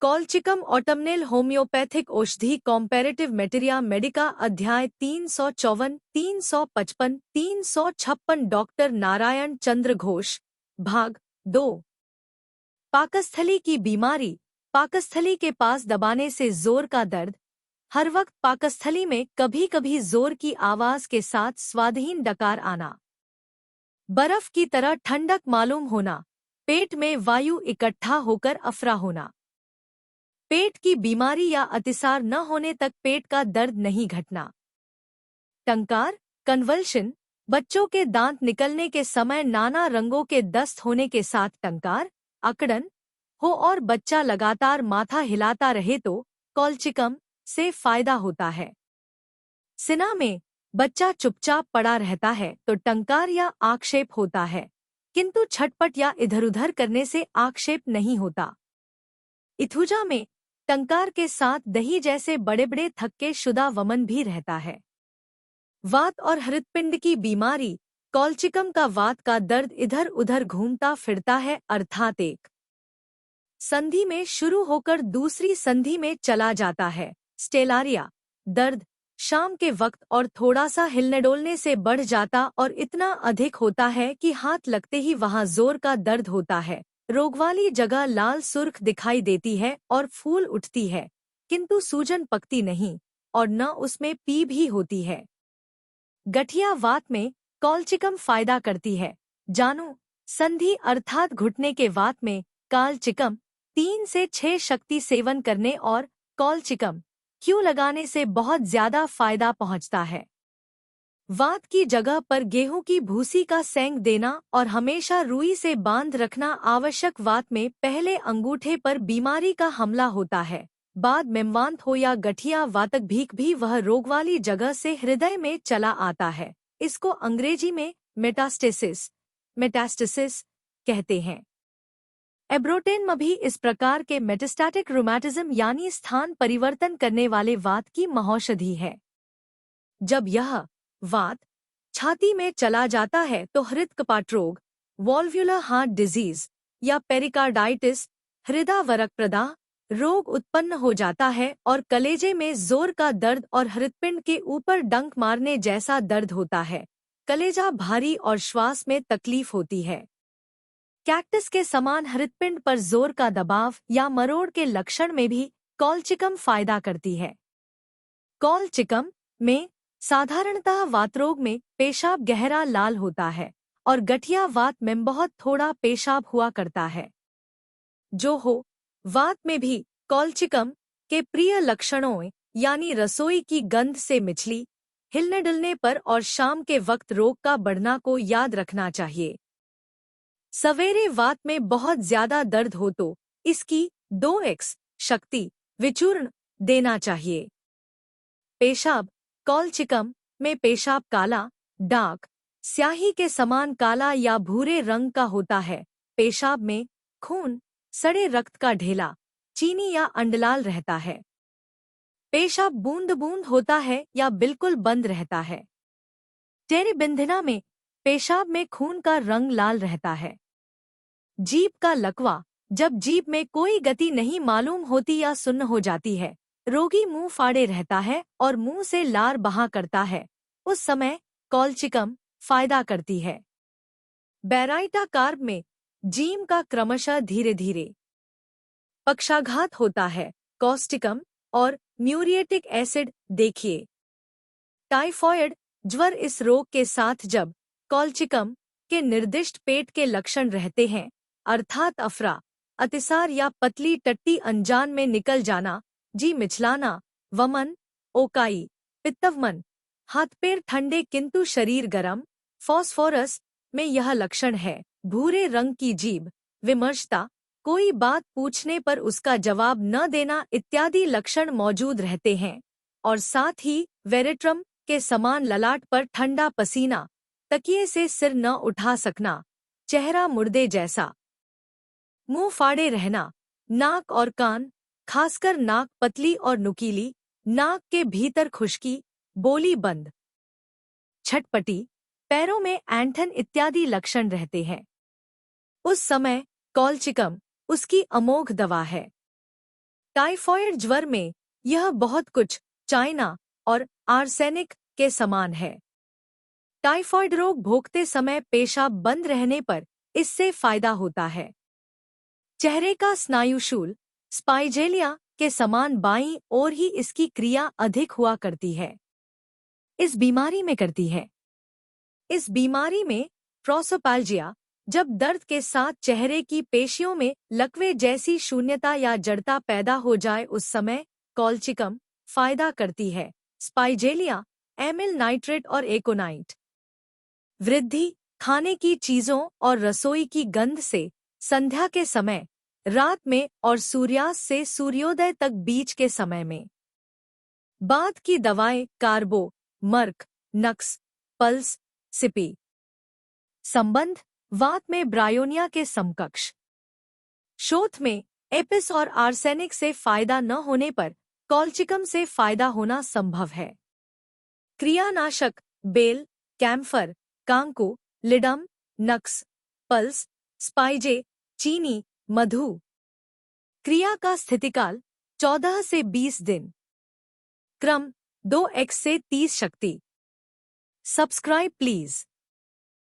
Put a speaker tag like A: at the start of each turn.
A: कॉलचिकम autumnale homeopathic औषधि कॉम्पैरेटिव मेटेरिया Medica अध्याय 354, 355, 356 doctor Narayan चंद्र घोष भाग 2। पाकस्थली की बीमारी। पाकस्थली के पास दबाने से जोर का दर्द। हर वक्त पाकस्थली में कभी कभी जोर की आवाज के साथ स्वादहीन डकार आना। बर्फ की तरह ठंडक मालूम होना। पेट में वायु इकट्ठा होकर अफरा होना। पेट की बीमारी या अतिसार न होने तक पेट का दर्द नहीं घटना। टंकार, कन्वल्शन। बच्चों के दांत निकलने के समय नाना रंगों के दस्त होने के साथ टंकार, अकड़न हो और बच्चा लगातार माथा हिलाता रहे तो कॉलचिकम से फायदा होता है। सिना में बच्चा चुपचाप पड़ा रहता है तो टंकार या आक्षेप होता है, किंतु छटपट या इधर-उधर करने से आक्षेप नहीं होता। इथुजा में टंकार के साथ दही जैसे बड़े बड़े थक्के शुदा वमन भी रहता है। वात और हृदपिंड की बीमारी। कॉलचिकम का वात का दर्द इधर उधर घूमता फिरता है, अर्थात एक संधि में शुरू होकर दूसरी संधि में चला जाता है। स्टेलारिया। दर्द शाम के वक्त और थोड़ा सा हिलने डोलने से बढ़ जाता और इतना अधिक होता है कि हाथ लगते ही वहां जोर का दर्द होता है। रोग वाली जगह लाल सुर्ख दिखाई देती है और फूल उठती है, किंतु सूजन पकती नहीं और न उसमें पी भी होती है। गठिया वात में कॉलचिकम फायदा करती है। जानू संधि अर्थात घुटने के वात में कालचिकम 3 से 6 शक्ति सेवन करने और कॉलचिकम क्यों लगाने से बहुत ज्यादा फायदा पहुंचता है। वात की जगह पर गेहूं की भूसी का सेंक देना और हमेशा रुई से बांध रखना आवश्यक। वात में पहले अंगूठे पर बीमारी का हमला होता है, बाद में वांत हो या गठिया वातक भीख भी वह रोग वाली जगह से हृदय में चला आता है। इसको अंग्रेजी में मेटास्टेसिस कहते हैं। एब्रोटेनम भी इस प्रकार के मेटास्टैटिक रूमेटिज्म यानी स्थान परिवर्तन करने वाले वात की महौषधि है। जब यह वात छाती में चला जाता है तो हृदकपाट रोग, वॉल्व्युलर हार्ट डिजीज या पेरिकार्डाइटिस, हृदयावरक प्रदाह रोग उत्पन्न हो जाता है और कलेजे में जोर का दर्द और हृदपिंड के ऊपर डंक मारने जैसा दर्द होता है। कलेजा भारी और श्वास में तकलीफ होती है। कैक्टस के समान हृदपिंड पर जोर का दबाव या मरोड़ के लक्षण में भी कॉलचिकम फायदा करती है। कॉलचिकम में साधारणतः वातरोग में पेशाब गहरा लाल होता है और गठिया वात में बहुत थोड़ा पेशाब हुआ करता है। जो हो वात में भी कॉलचिकम के प्रिय लक्षणों यानी रसोई की गंध से मिचली, हिलने डुलने पर और शाम के वक्त रोग का बढ़ना को याद रखना चाहिए। सवेरे वात में बहुत ज्यादा दर्द हो तो इसकी 2x शक्ति विचूर्ण देना चाहिए। पेशाब। कॉलचिकम में पेशाब काला, डार्क, स्याही के समान काला या भूरे रंग का होता है। पेशाब में खून, सड़े रक्त का ढेला, चीनी या अंडलाल रहता है। पेशाब बूंद बूंद होता है या बिल्कुल बंद रहता है। टेरिबिंधिना में पेशाब में खून का रंग लाल रहता है। जीभ का लकवा। जब जीभ में कोई गति नहीं मालूम होती या सुन्न हो जाती है, रोगी मुंह फाड़े रहता है और मुंह से लार बहा करता है, उस समय कॉलचिकम फायदा करती है। बैराइटा कार्ब में जीम का क्रमशः धीरे धीरे पक्षाघात होता है। कॉस्टिकम और म्यूरिएटिक एसिड देखिए। टाइफॉइड ज्वर। इस रोग के साथ जब कॉलचिकम के निर्दिष्ट पेट के लक्षण रहते हैं, अर्थात अफरा, अतिसार या पतली टट्टी अनजान में निकल जाना, जी मिचलाना, वमन, ओकाई, पित्तवमन, हाथ पैर ठंडे किंतु शरीर गरम, फॉस्फोरस में यह लक्षण है। भूरे रंग की जीभ, विमर्शता, कोई बात पूछने पर उसका जवाब न देना इत्यादि लक्षण मौजूद रहते हैं और साथ ही वेरेट्रम के समान ललाट पर ठंडा पसीना, तकिए से सिर न उठा सकना, चेहरा मुर्दे जैसा, मुंह फाड़े रहना, नाक और कान, खासकर नाक पतली और नुकीली, नाक के भीतर खुश्की, बोली बंद, छटपटी, पैरों में ऐंठन इत्यादि लक्षण रहते हैं। उस समय कॉलचिकम उसकी अमोघ दवा है। टाइफॉइड ज्वर में यह बहुत कुछ चाइना और आर्सेनिक के समान है। टाइफॉइड रोग भोगते समय पेशाब बंद रहने पर इससे फायदा होता है। चेहरे का स्नायुशूल स्पाइजेलिया के समान बाईं ओर ही इसकी क्रिया अधिक हुआ करती है। इस बीमारी में प्रोसोपाल्जिया, जब दर्द के साथ चेहरे की पेशियों में लकवे जैसी शून्यता या जड़ता पैदा हो जाए, उस समय कॉल्चिकम फायदा करती है। स्पाइजेलिया, एमिल नाइट्रेट और एकोनाइट। वृद्धि खाने की चीजों और रसोई की गंध से संध्या के समय, रात में और सूर्यास्त से सूर्योदय तक बीच के समय में। बाद की दवाएं कार्बो, मर्क, नक्स, पल्स, सिपी। संबंध वात में ब्रायोनिया के समकक्ष। शोथ में एपिस और आर्सेनिक से फायदा न होने पर कॉल्चिकम से फायदा होना संभव है। क्रियानाशक बेल, कैम्फर, कांकू, लिडम, नक्स, पल्स, स्पाइजे, चीनी, मधु। क्रिया का स्थितिकाल 14 से 20 दिन। क्रम 2x से 30 शक्ति। Subscribe please.